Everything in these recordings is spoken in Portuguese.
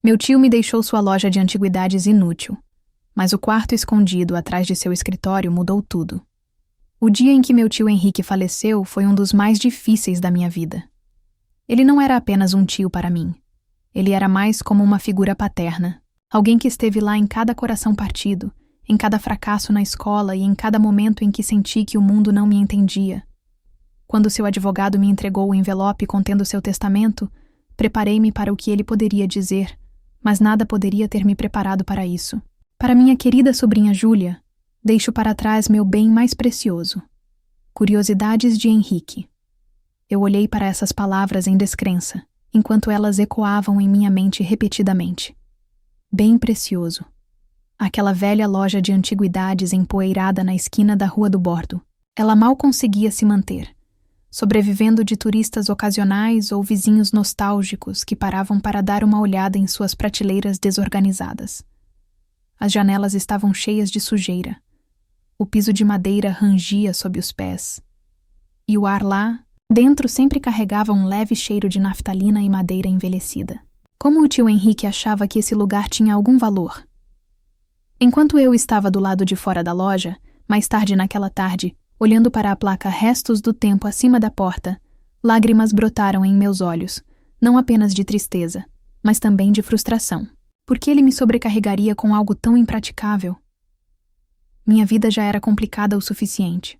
Meu tio me deixou sua loja de antiguidades inútil, mas o quarto escondido atrás de seu escritório mudou tudo. O dia em que meu tio Henrique faleceu foi um dos mais difíceis da minha vida. Ele não era apenas um tio para mim. Ele era mais como uma figura paterna, alguém que esteve lá em cada coração partido, em cada fracasso na escola e em cada momento em que senti que o mundo não me entendia. Quando seu advogado me entregou o envelope contendo seu testamento, preparei-me para o que ele poderia dizer, mas nada poderia ter me preparado para isso. Para minha querida sobrinha Júlia, deixo para trás meu bem mais precioso. Curiosidades de Henrique. Eu olhei para essas palavras em descrença, enquanto elas ecoavam em minha mente repetidamente. Bem precioso. Aquela velha loja de antiguidades empoeirada na esquina da Rua do Bordo. Ela mal conseguia se manter, sobrevivendo de turistas ocasionais ou vizinhos nostálgicos que paravam para dar uma olhada em suas prateleiras desorganizadas. As janelas estavam cheias de sujeira. O piso de madeira rangia sob os pés. E o ar lá, dentro, sempre carregava um leve cheiro de naftalina e madeira envelhecida. Como o tio Henrique achava que esse lugar tinha algum valor? Enquanto eu estava do lado de fora da loja, mais tarde naquela tarde, olhando para a placa Restos do Tempo acima da porta, lágrimas brotaram em meus olhos, não apenas de tristeza, mas também de frustração. Por que ele me sobrecarregaria com algo tão impraticável? Minha vida já era complicada o suficiente.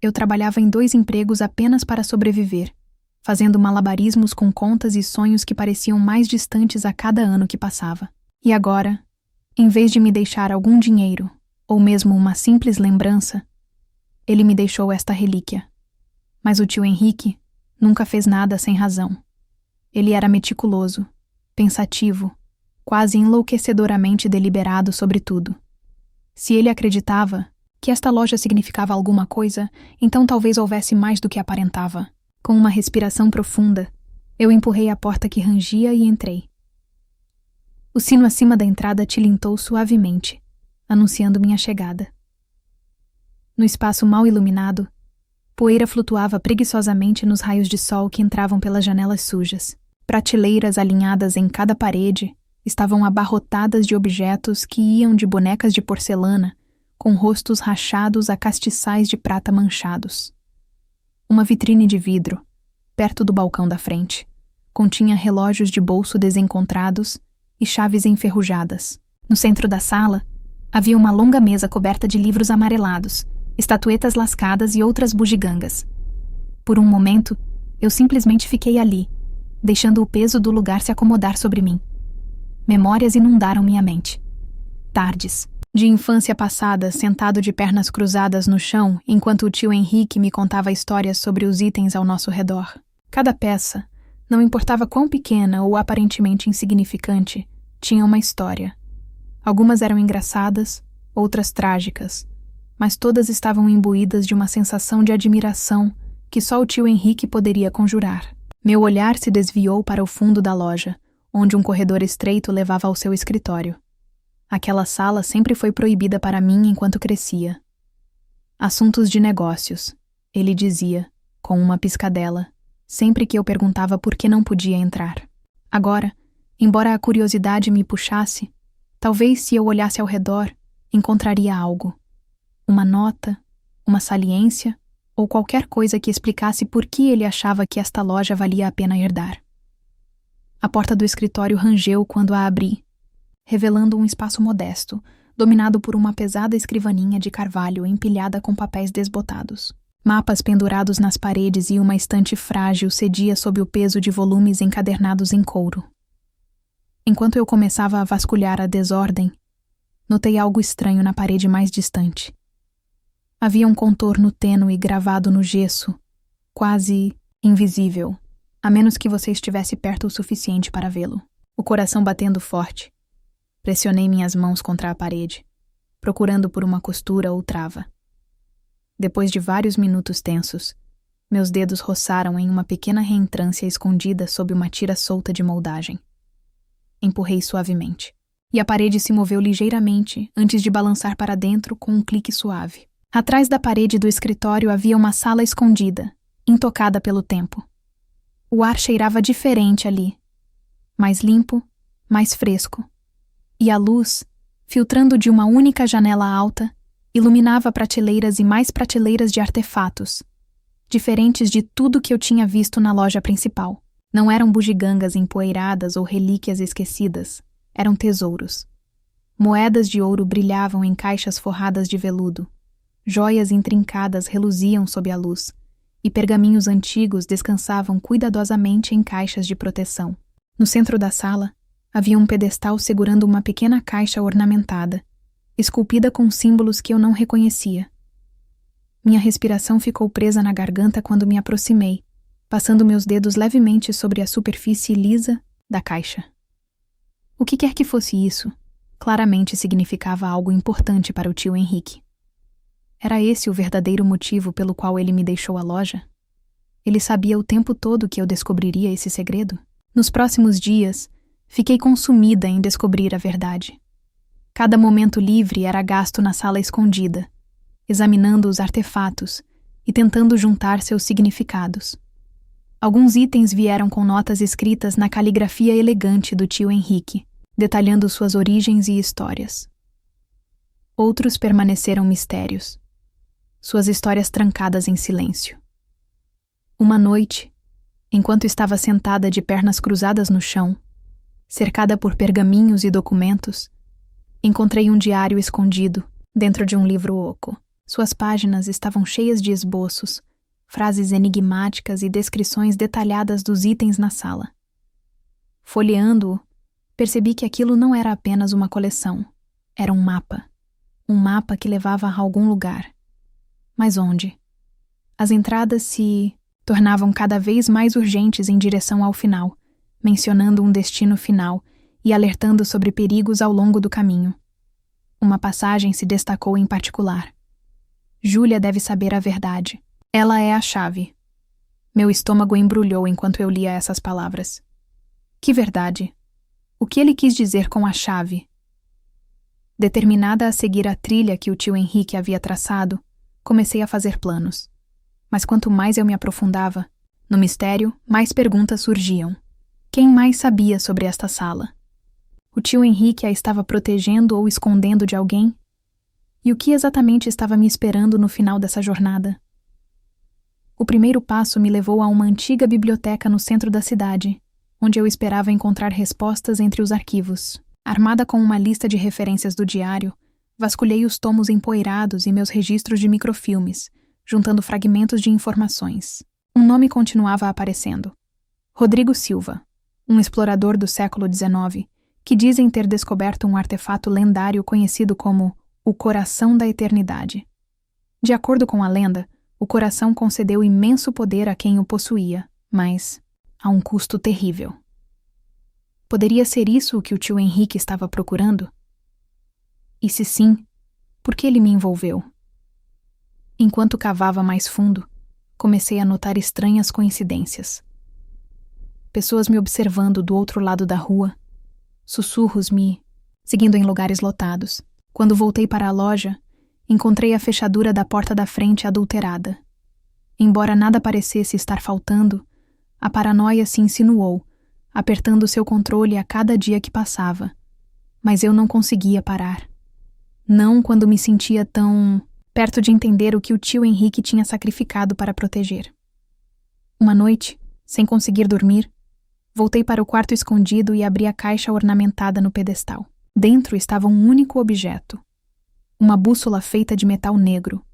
Eu trabalhava em 2 empregos apenas para sobreviver, fazendo malabarismos com contas e sonhos que pareciam mais distantes a cada ano que passava. E agora, em vez de me deixar algum dinheiro, ou mesmo uma simples lembrança, ele me deixou esta relíquia. Mas o tio Henrique nunca fez nada sem razão. Ele era meticuloso, pensativo, quase enlouquecedoramente deliberado sobre tudo. Se ele acreditava que esta loja significava alguma coisa, então talvez houvesse mais do que aparentava. Com uma respiração profunda, eu empurrei a porta que rangia e entrei. O sino acima da entrada tilintou suavemente, anunciando minha chegada. No espaço mal iluminado, poeira flutuava preguiçosamente nos raios de sol que entravam pelas janelas sujas. Prateleiras alinhadas em cada parede estavam abarrotadas de objetos que iam de bonecas de porcelana, com rostos rachados a castiçais de prata manchados. Uma vitrine de vidro, perto do balcão da frente, continha relógios de bolso desencontrados e chaves enferrujadas. No centro da sala, havia uma longa mesa coberta de livros amarelados, estatuetas lascadas e outras bugigangas. Por um momento, eu simplesmente fiquei ali, deixando o peso do lugar se acomodar sobre mim. Memórias inundaram minha mente. Tardes, de infância passada, sentado de pernas cruzadas no chão, enquanto o tio Henrique me contava histórias sobre os itens ao nosso redor. Cada peça, não importava quão pequena ou aparentemente insignificante, tinha uma história. Algumas eram engraçadas, outras trágicas, mas todas estavam imbuídas de uma sensação de admiração que só o tio Henrique poderia conjurar. Meu olhar se desviou para o fundo da loja, onde um corredor estreito levava ao seu escritório. Aquela sala sempre foi proibida para mim enquanto crescia. Assuntos de negócios, ele dizia, com uma piscadela, sempre que eu perguntava por que não podia entrar. Agora, embora a curiosidade me puxasse, talvez se eu olhasse ao redor, encontraria algo. Uma nota, uma saliência ou qualquer coisa que explicasse por que ele achava que esta loja valia a pena herdar. A porta do escritório rangeu quando a abri, revelando um espaço modesto, dominado por uma pesada escrivaninha de carvalho empilhada com papéis desbotados. Mapas pendurados nas paredes e uma estante frágil cedia sob o peso de volumes encadernados em couro. Enquanto eu começava a vasculhar a desordem, notei algo estranho na parede mais distante. Havia um contorno tênue gravado no gesso, quase invisível, a menos que você estivesse perto o suficiente para vê-lo. O coração batendo forte. Pressionei minhas mãos contra a parede, procurando por uma costura ou trava. Depois de vários minutos tensos, meus dedos roçaram em uma pequena reentrância escondida sob uma tira solta de moldagem. Empurrei suavemente, e a parede se moveu ligeiramente antes de balançar para dentro com um clique suave. Atrás da parede do escritório havia uma sala escondida, intocada pelo tempo. O ar cheirava diferente ali, mais limpo, mais fresco. E a luz, filtrando de uma única janela alta, iluminava prateleiras e mais prateleiras de artefatos, diferentes de tudo que eu tinha visto na loja principal. Não eram bugigangas empoeiradas ou relíquias esquecidas, eram tesouros. Moedas de ouro brilhavam em caixas forradas de veludo, joias intrincadas reluziam sob a luz, e pergaminhos antigos descansavam cuidadosamente em caixas de proteção. No centro da sala, havia um pedestal segurando uma pequena caixa ornamentada, esculpida com símbolos que eu não reconhecia. Minha respiração ficou presa na garganta quando me aproximei, passando meus dedos levemente sobre a superfície lisa da caixa. O que quer que fosse isso, claramente significava algo importante para o tio Henrique. Era esse o verdadeiro motivo pelo qual ele me deixou a loja? Ele sabia o tempo todo que eu descobriria esse segredo? Nos próximos dias, fiquei consumida em descobrir a verdade. Cada momento livre era gasto na sala escondida, examinando os artefatos e tentando juntar seus significados. Alguns itens vieram com notas escritas na caligrafia elegante do tio Henrique, detalhando suas origens e histórias. Outros permaneceram mistérios, suas histórias trancadas em silêncio. Uma noite, enquanto estava sentada de pernas cruzadas no chão, cercada por pergaminhos e documentos, encontrei um diário escondido dentro de um livro oco. Suas páginas estavam cheias de esboços, frases enigmáticas e descrições detalhadas dos itens na sala. Folheando-o, percebi que aquilo não era apenas uma coleção, era um mapa que levava a algum lugar. Mas onde? As entradas se tornavam cada vez mais urgentes em direção ao final, mencionando um destino final e alertando sobre perigos ao longo do caminho. Uma passagem se destacou em particular. Júlia deve saber a verdade. Ela é a chave. Meu estômago embrulhou enquanto eu lia essas palavras. Que verdade? O que ele quis dizer com a chave? Determinada a seguir a trilha que o tio Henrique havia traçado, comecei a fazer planos. Mas quanto mais eu me aprofundava no mistério, mais perguntas surgiam. Quem mais sabia sobre esta sala? O tio Henrique a estava protegendo ou escondendo de alguém? E o que exatamente estava me esperando no final dessa jornada? O primeiro passo me levou a uma antiga biblioteca no centro da cidade, onde eu esperava encontrar respostas entre os arquivos. Armada com uma lista de referências do diário, vasculhei os tomos empoeirados e meus registros de microfilmes, juntando fragmentos de informações. Um nome continuava aparecendo. Rodrigo Silva, um explorador do século XIX, que dizem ter descoberto um artefato lendário conhecido como o Coração da Eternidade. De acordo com a lenda, o coração concedeu imenso poder a quem o possuía, mas a um custo terrível. Poderia ser isso o que o tio Henrique estava procurando? E se sim, por que ele me envolveu? Enquanto cavava mais fundo, comecei a notar estranhas coincidências. Pessoas me observando do outro lado da rua, sussurros me seguindo em lugares lotados. Quando voltei para a loja, encontrei a fechadura da porta da frente adulterada. Embora nada parecesse estar faltando, a paranoia se insinuou, apertando seu controle a cada dia que passava. Mas eu não conseguia parar. Não quando me sentia tão perto de entender o que o tio Henrique tinha sacrificado para proteger. Uma noite, sem conseguir dormir, voltei para o quarto escondido e abri a caixa ornamentada no pedestal. Dentro estava um único objeto. Uma bússola feita de metal negro,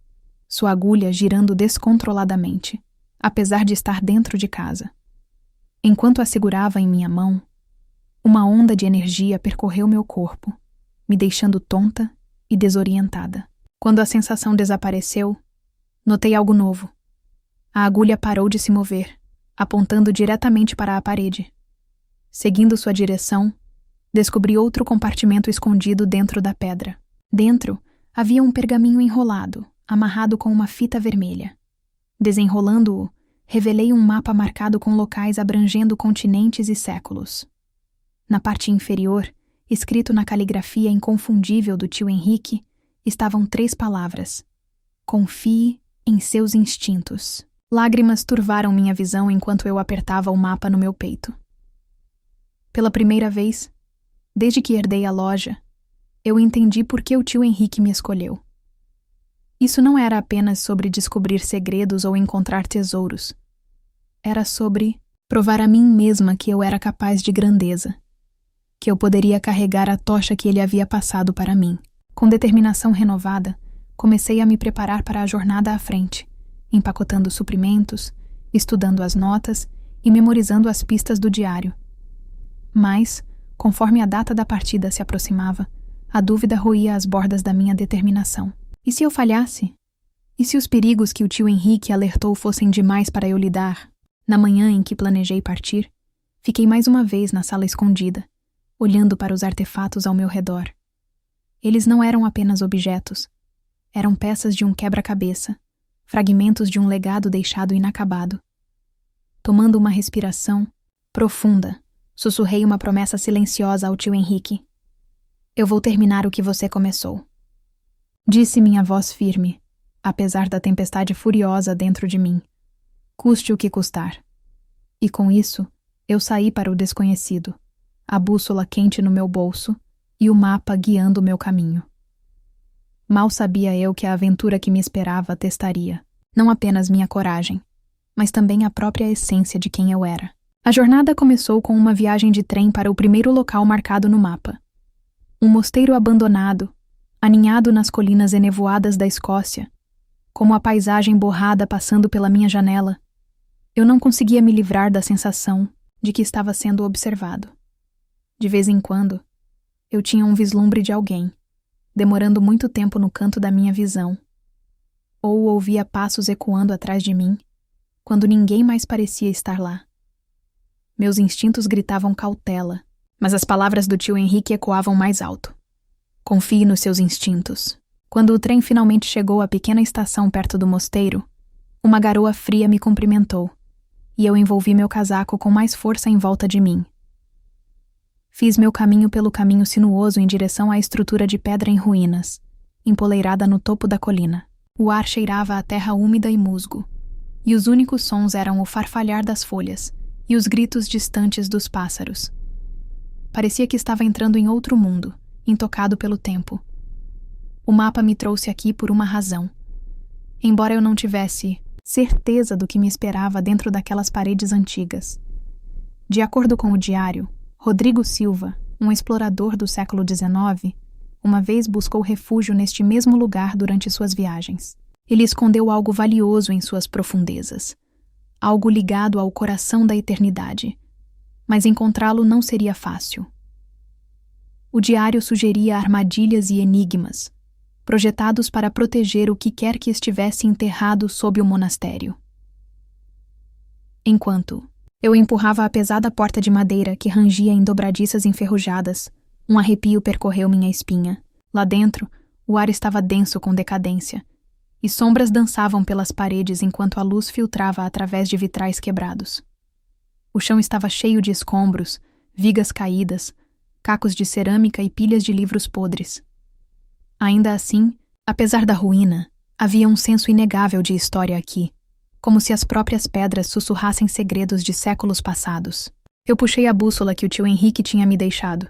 sua agulha girando descontroladamente, apesar de estar dentro de casa. Enquanto a segurava em minha mão, uma onda de energia percorreu meu corpo, me deixando tonta e desorientada. Quando a sensação desapareceu, notei algo novo. A agulha parou de se mover, apontando diretamente para a parede. Seguindo sua direção, descobri outro compartimento escondido dentro da pedra. Dentro, havia um pergaminho enrolado, amarrado com uma fita vermelha. Desenrolando-o, revelei um mapa marcado com locais abrangendo continentes e séculos. Na parte inferior, escrito na caligrafia inconfundível do tio Henrique, estavam 3 palavras: confie em seus instintos. Lágrimas turvaram minha visão enquanto eu apertava o mapa no meu peito. Pela primeira vez, Desde que herdei a loja, eu entendi por que o tio Henrique me escolheu. Isso não era apenas sobre descobrir segredos ou encontrar tesouros. Era sobre provar a mim mesma que eu era capaz de grandeza, que eu poderia carregar a tocha que ele havia passado para mim. Com determinação renovada, comecei a me preparar para a jornada à frente, empacotando suprimentos, estudando as notas e memorizando as pistas do diário. Mas, conforme a data da partida se aproximava, a dúvida roía as bordas da minha determinação. E se eu falhasse? E se os perigos que o tio Henrique alertou fossem demais para eu lidar? Na manhã em que planejei partir, fiquei mais uma vez na sala escondida, olhando para os artefatos ao meu redor. Eles não eram apenas objetos. Eram peças de um quebra-cabeça, fragmentos de um legado deixado inacabado. Tomando uma respiração profunda, sussurrei uma promessa silenciosa ao tio Henrique. Eu vou terminar o que você começou. Disse minha voz firme, apesar da tempestade furiosa dentro de mim. Custe o que custar. E com isso, eu saí para o desconhecido, a bússola quente no meu bolso e o mapa guiando o meu caminho. Mal sabia eu que a aventura que me esperava testaria, não apenas minha coragem, mas também a própria essência de quem eu era. A jornada começou com uma viagem de trem para o primeiro local marcado no mapa. Um mosteiro abandonado, aninhado nas colinas enevoadas da Escócia, como a paisagem borrada passando pela minha janela. Eu não conseguia me livrar da sensação de que estava sendo observado. De vez em quando, eu tinha um vislumbre de alguém, demorando muito tempo no canto da minha visão, ou ouvia passos ecoando atrás de mim, quando ninguém mais parecia estar lá. Meus instintos gritavam cautela, mas as palavras do tio Henrique ecoavam mais alto. Confie nos seus instintos. Quando o trem finalmente chegou à pequena estação perto do mosteiro, uma garoa fria me cumprimentou, e eu envolvi meu casaco com mais força em volta de mim. Fiz meu caminho pelo caminho sinuoso em direção à estrutura de pedra em ruínas, empoleirada no topo da colina. O ar cheirava a terra úmida e musgo, e os únicos sons eram o farfalhar das folhas e os gritos distantes dos pássaros. Parecia que estava entrando em outro mundo, intocado pelo tempo. O mapa me trouxe aqui por uma razão. Embora eu não tivesse certeza do que me esperava dentro daquelas paredes antigas. De acordo com o diário, Rodrigo Silva, um explorador do século XIX, uma vez buscou refúgio neste mesmo lugar durante suas viagens. Ele escondeu algo valioso em suas profundezas, algo ligado ao coração da eternidade, mas encontrá-lo não seria fácil. O diário sugeria armadilhas e enigmas, projetados para proteger o que quer que estivesse enterrado sob o monastério. Enquanto eu empurrava a pesada porta de madeira que rangia em dobradiças enferrujadas, um arrepio percorreu minha espinha. Lá dentro, o ar estava denso com decadência, e sombras dançavam pelas paredes enquanto a luz filtrava através de vitrais quebrados. O chão estava cheio de escombros, vigas caídas, cacos de cerâmica e pilhas de livros podres. Ainda assim, apesar da ruína, havia um senso inegável de história aqui, como se as próprias pedras sussurrassem segredos de séculos passados. Eu puxei a bússola que o tio Henrique tinha me deixado.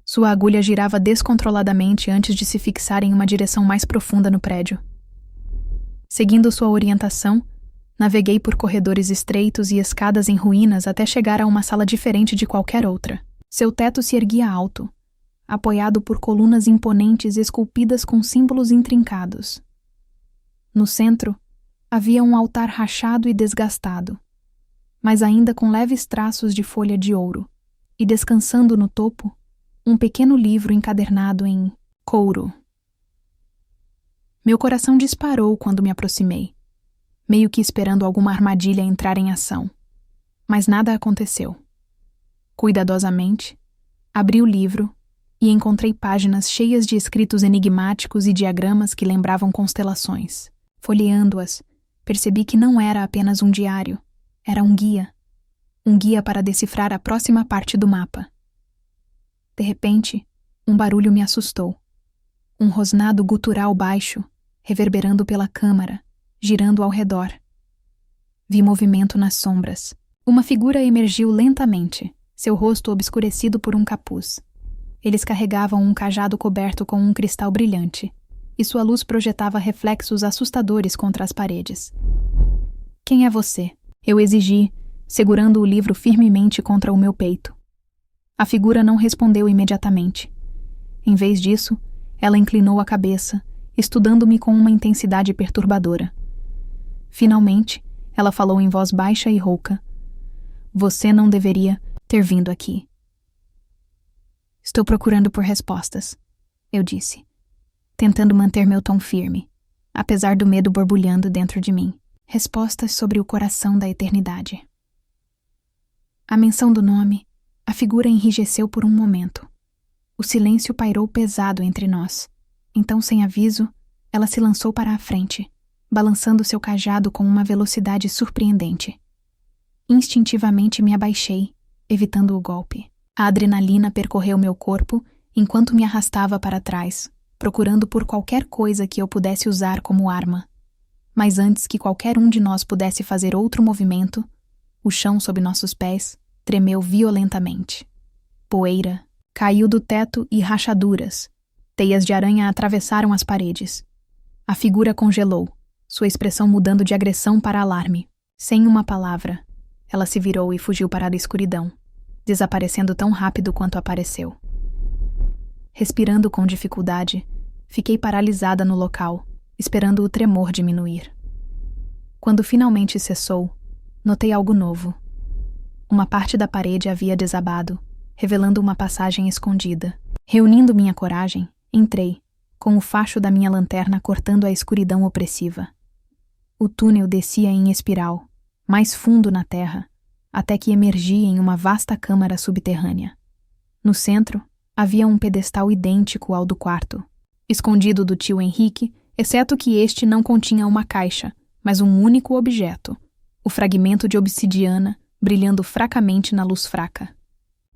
Sua agulha girava descontroladamente antes de se fixar em uma direção mais profunda no prédio. Seguindo sua orientação, naveguei por corredores estreitos e escadas em ruínas até chegar a uma sala diferente de qualquer outra. Seu teto se erguia alto, apoiado por colunas imponentes esculpidas com símbolos intrincados. No centro, havia um altar rachado e desgastado, mas ainda com leves traços de folha de ouro, e descansando no topo, um pequeno livro encadernado em couro. Meu coração disparou quando me aproximei, meio que esperando alguma armadilha entrar em ação. Mas nada aconteceu. Cuidadosamente, abri o livro e encontrei páginas cheias de escritos enigmáticos e diagramas que lembravam constelações. Folheando-as, percebi que não era apenas um diário, era um guia para decifrar a próxima parte do mapa. De repente, um barulho me assustou. Um rosnado gutural baixo, reverberando pela câmara, girando ao redor. Vi movimento nas sombras. Uma figura emergiu lentamente, seu rosto obscurecido por um capuz. Eles carregavam um cajado coberto com um cristal brilhante, e sua luz projetava reflexos assustadores contra as paredes. Quem é você? Eu exigi, segurando o livro firmemente contra o meu peito. A figura não respondeu imediatamente. Em vez disso, ela inclinou a cabeça, estudando-me com uma intensidade perturbadora. Finalmente, ela falou em voz baixa e rouca. Você não deveria ter vindo aqui. Estou procurando por respostas, eu disse, tentando manter meu tom firme, apesar do medo borbulhando dentro de mim. Respostas sobre o coração da eternidade. À menção do nome, a figura enrijeceu por um momento. O silêncio pairou pesado entre nós. Então, sem aviso, ela se lançou para a frente, balançando seu cajado com uma velocidade surpreendente. Instintivamente me abaixei, evitando o golpe. A adrenalina percorreu meu corpo enquanto me arrastava para trás, procurando por qualquer coisa que eu pudesse usar como arma. Mas antes que qualquer um de nós pudesse fazer outro movimento, o chão sob nossos pés tremeu violentamente. Poeira caiu do teto e rachaduras. Teias de aranha atravessaram as paredes. A figura congelou, sua expressão mudando de agressão para alarme. Sem uma palavra, ela se virou e fugiu para a escuridão, desaparecendo tão rápido quanto apareceu. Respirando com dificuldade, fiquei paralisada no local, esperando o tremor diminuir. Quando finalmente cessou, notei algo novo. Uma parte da parede havia desabado, revelando uma passagem escondida. Reunindo minha coragem, entrei, com o facho da minha lanterna cortando a escuridão opressiva. O túnel descia em espiral, mais fundo na terra, até que emergia em uma vasta câmara subterrânea. No centro, havia um pedestal idêntico ao do quarto, escondido do tio Henrique, exceto que este não continha uma caixa, mas um único objeto, o fragmento de obsidiana brilhando fracamente na luz fraca.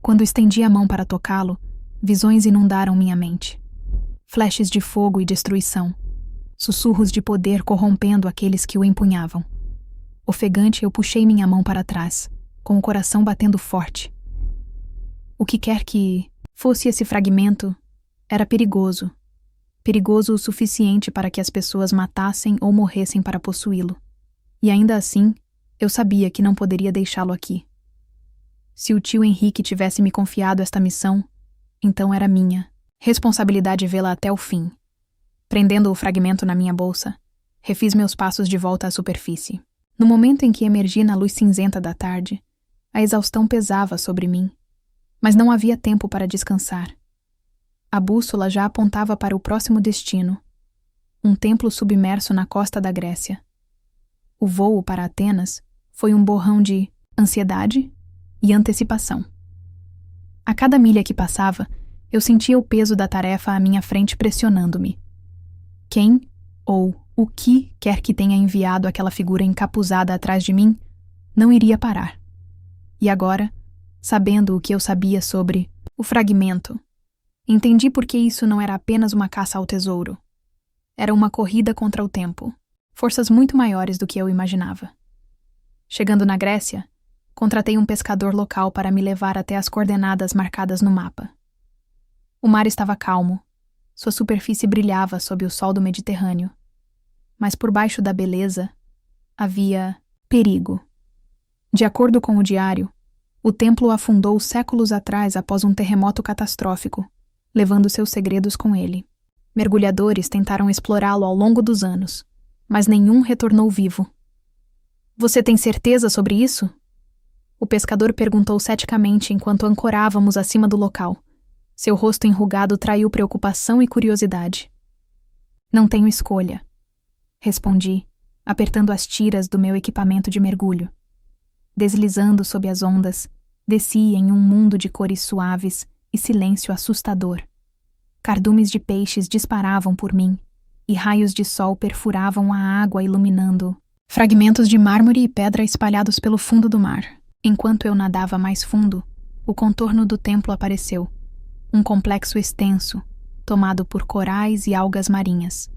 Quando estendi a mão para tocá-lo, visões inundaram minha mente. Flashes de fogo e destruição, sussurros de poder corrompendo aqueles que o empunhavam. Ofegante, eu puxei minha mão para trás, com o coração batendo forte. O que quer que fosse esse fragmento, era perigoso. Perigoso o suficiente para que as pessoas matassem ou morressem para possuí-lo. E ainda assim, eu sabia que não poderia deixá-lo aqui. Se o tio Henrique tivesse me confiado esta missão, então era minha responsabilidade vê-la até o fim. Prendendo o fragmento na minha bolsa, refiz meus passos de volta à superfície. No momento em que emergi na luz cinzenta da tarde, a exaustão pesava sobre mim, mas não havia tempo para descansar. A bússola já apontava para o próximo destino, um templo submerso na costa da Grécia. O voo para Atenas foi um borrão de ansiedade e antecipação. A cada milha que passava, eu sentia o peso da tarefa à minha frente pressionando-me. Quem, ou o que quer que tenha enviado aquela figura encapuzada atrás de mim, não iria parar. E agora, sabendo o que eu sabia sobre o fragmento, entendi por que isso não era apenas uma caça ao tesouro. Era uma corrida contra o tempo, forças muito maiores do que eu imaginava. Chegando na Grécia, contratei um pescador local para me levar até as coordenadas marcadas no mapa. O mar estava calmo, sua superfície brilhava sob o sol do Mediterrâneo, mas por baixo da beleza havia perigo. De acordo com o diário, o templo afundou séculos atrás após um terremoto catastrófico, levando seus segredos com ele. Mergulhadores tentaram explorá-lo ao longo dos anos, mas nenhum retornou vivo. Você tem certeza sobre isso? O pescador perguntou ceticamente enquanto ancorávamos acima do local. Seu rosto enrugado traiu preocupação e curiosidade. Não tenho escolha, respondi, apertando as tiras do meu equipamento de mergulho. Deslizando sob as ondas, desci em um mundo de cores suaves e silêncio assustador. Cardumes de peixes disparavam por mim, e raios de sol perfuravam a água iluminando fragmentos de mármore e pedra espalhados pelo fundo do mar. Enquanto eu nadava mais fundo, o contorno do templo apareceu, um complexo extenso, tomado por corais e algas marinhas.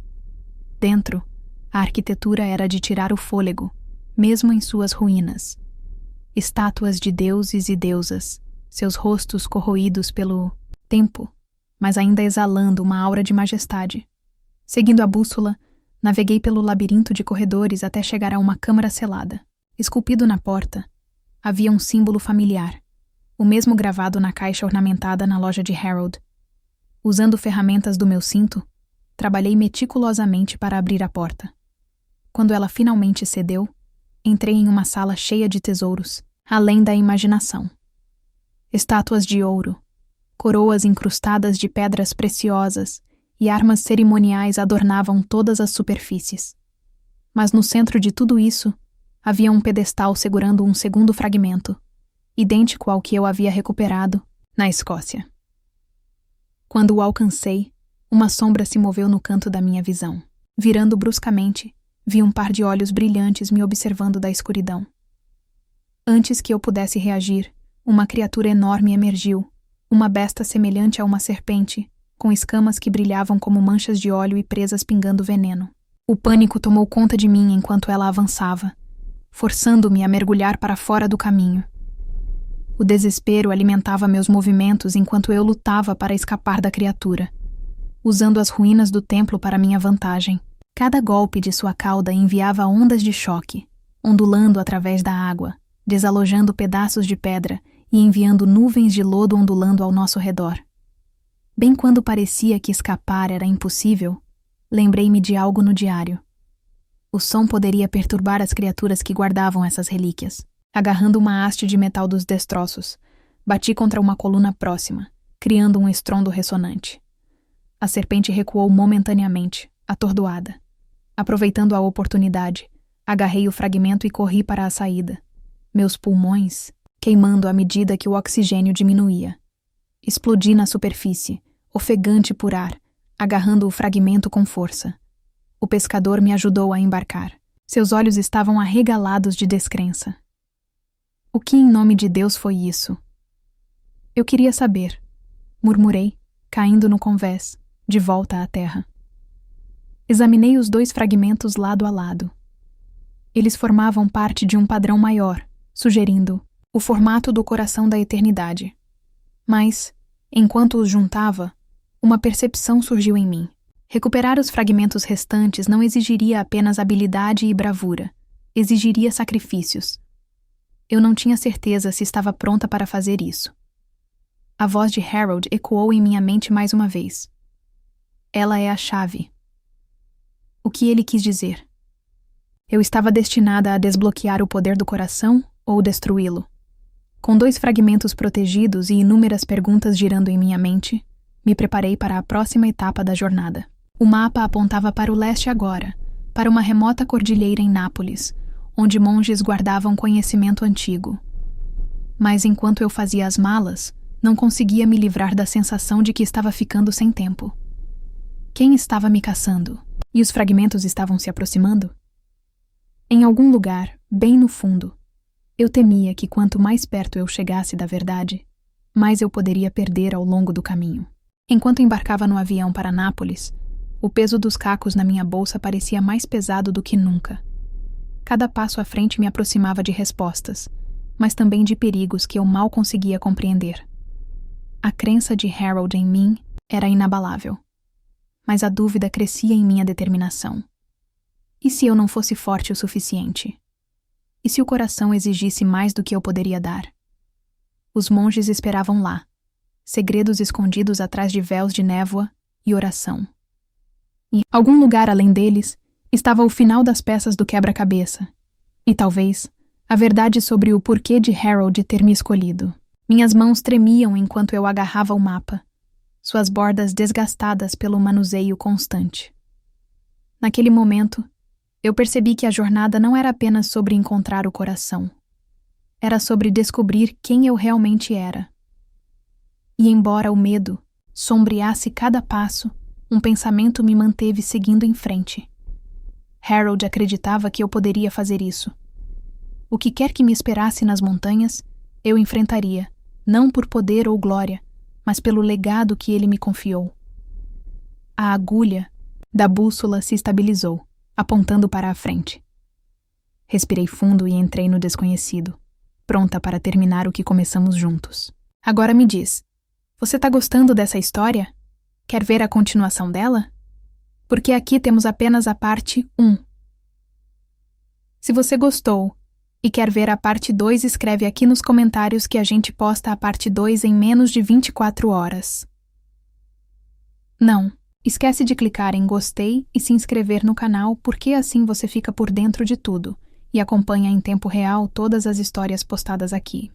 Dentro, a arquitetura era de tirar o fôlego, mesmo em suas ruínas. Estátuas de deuses e deusas, seus rostos corroídos pelo tempo, mas ainda exalando uma aura de majestade. Seguindo a bússola, naveguei pelo labirinto de corredores até chegar a uma câmara selada. Esculpido na porta, havia um símbolo familiar, o mesmo gravado na caixa ornamentada na loja de Harold. Usando ferramentas do meu cinto, trabalhei meticulosamente para abrir a porta. Quando ela finalmente cedeu, entrei em uma sala cheia de tesouros, além da imaginação. Estátuas de ouro, coroas incrustadas de pedras preciosas e armas cerimoniais adornavam todas as superfícies. Mas no centro de tudo isso, havia um pedestal segurando um segundo fragmento, idêntico ao que eu havia recuperado na Escócia. Quando o alcancei, uma sombra se moveu no canto da minha visão. Virando bruscamente, vi um par de olhos brilhantes me observando da escuridão. Antes que eu pudesse reagir, uma criatura enorme emergiu, uma besta semelhante a uma serpente, com escamas que brilhavam como manchas de óleo e presas pingando veneno. O pânico tomou conta de mim enquanto ela avançava, forçando-me a mergulhar para fora do caminho. O desespero alimentava meus movimentos enquanto eu lutava para escapar da criatura, usando as ruínas do templo para minha vantagem. Cada golpe de sua cauda enviava ondas de choque, ondulando através da água, desalojando pedaços de pedra e enviando nuvens de lodo ondulando ao nosso redor. Bem quando parecia que escapar era impossível, lembrei-me de algo no diário. O som poderia perturbar as criaturas que guardavam essas relíquias. Agarrando uma haste de metal dos destroços, bati contra uma coluna próxima, criando um estrondo ressonante. A serpente recuou momentaneamente, atordoada. Aproveitando a oportunidade, agarrei o fragmento e corri para a saída, meus pulmões queimando à medida que o oxigênio diminuía. Explodi na superfície, ofegante por ar, agarrando o fragmento com força. O pescador me ajudou a embarcar. Seus olhos estavam arregalados de descrença. O que em nome de Deus foi isso? Eu queria saber, murmurei, caindo no convés, de volta à terra. Examinei os 2 fragmentos lado a lado. Eles formavam parte de um padrão maior, sugerindo o formato do coração da eternidade. Mas, enquanto os juntava, uma percepção surgiu em mim. Recuperar os fragmentos restantes não exigiria apenas habilidade e bravura, exigiria sacrifícios. Eu não tinha certeza se estava pronta para fazer isso. A voz de Harold ecoou em minha mente mais uma vez. Ela é a chave. O que ele quis dizer? Eu estava destinada a desbloquear o poder do coração ou destruí-lo? Com 2 fragmentos protegidos e inúmeras perguntas girando em minha mente, me preparei para a próxima etapa da jornada. O mapa apontava para o leste agora, para uma remota cordilheira em Nápoles, onde monges guardavam conhecimento antigo. Mas enquanto eu fazia as malas, não conseguia me livrar da sensação de que estava ficando sem tempo. Quem estava me caçando? E os fragmentos estavam se aproximando? Em algum lugar, bem no fundo, eu temia que quanto mais perto eu chegasse da verdade, mais eu poderia perder ao longo do caminho. Enquanto embarcava no avião para Nápoles, o peso dos cacos na minha bolsa parecia mais pesado do que nunca. Cada passo à frente me aproximava de respostas, mas também de perigos que eu mal conseguia compreender. A crença de Harold em mim era inabalável, mas a dúvida crescia em minha determinação. E se eu não fosse forte o suficiente? E se o coração exigisse mais do que eu poderia dar? Os monges esperavam lá, segredos escondidos atrás de véus de névoa e oração. Em algum lugar além deles, estava o final das peças do quebra-cabeça, e talvez a verdade sobre o porquê de Harold ter me escolhido. Minhas mãos tremiam enquanto eu agarrava o mapa, suas bordas desgastadas pelo manuseio constante. Naquele momento, eu percebi que a jornada não era apenas sobre encontrar o coração. Era sobre descobrir quem eu realmente era. E embora o medo sombreasse cada passo, um pensamento me manteve seguindo em frente. Harold acreditava que eu poderia fazer isso. O que quer que me esperasse nas montanhas, eu enfrentaria, não por poder ou glória, mas pelo legado que ele me confiou. A agulha da bússola se estabilizou, apontando para a frente. Respirei fundo e entrei no desconhecido, pronta para terminar o que começamos juntos. Agora me diz, você tá gostando dessa história? Quer ver a continuação dela? Porque aqui temos apenas a parte 1. Se você gostou e quer ver a parte 2, escreve aqui nos comentários que a gente posta a parte 2 em menos de 24 horas. Não, esquece de clicar em gostei e se inscrever no canal, porque assim você fica por dentro de tudo e acompanha em tempo real todas as histórias postadas aqui.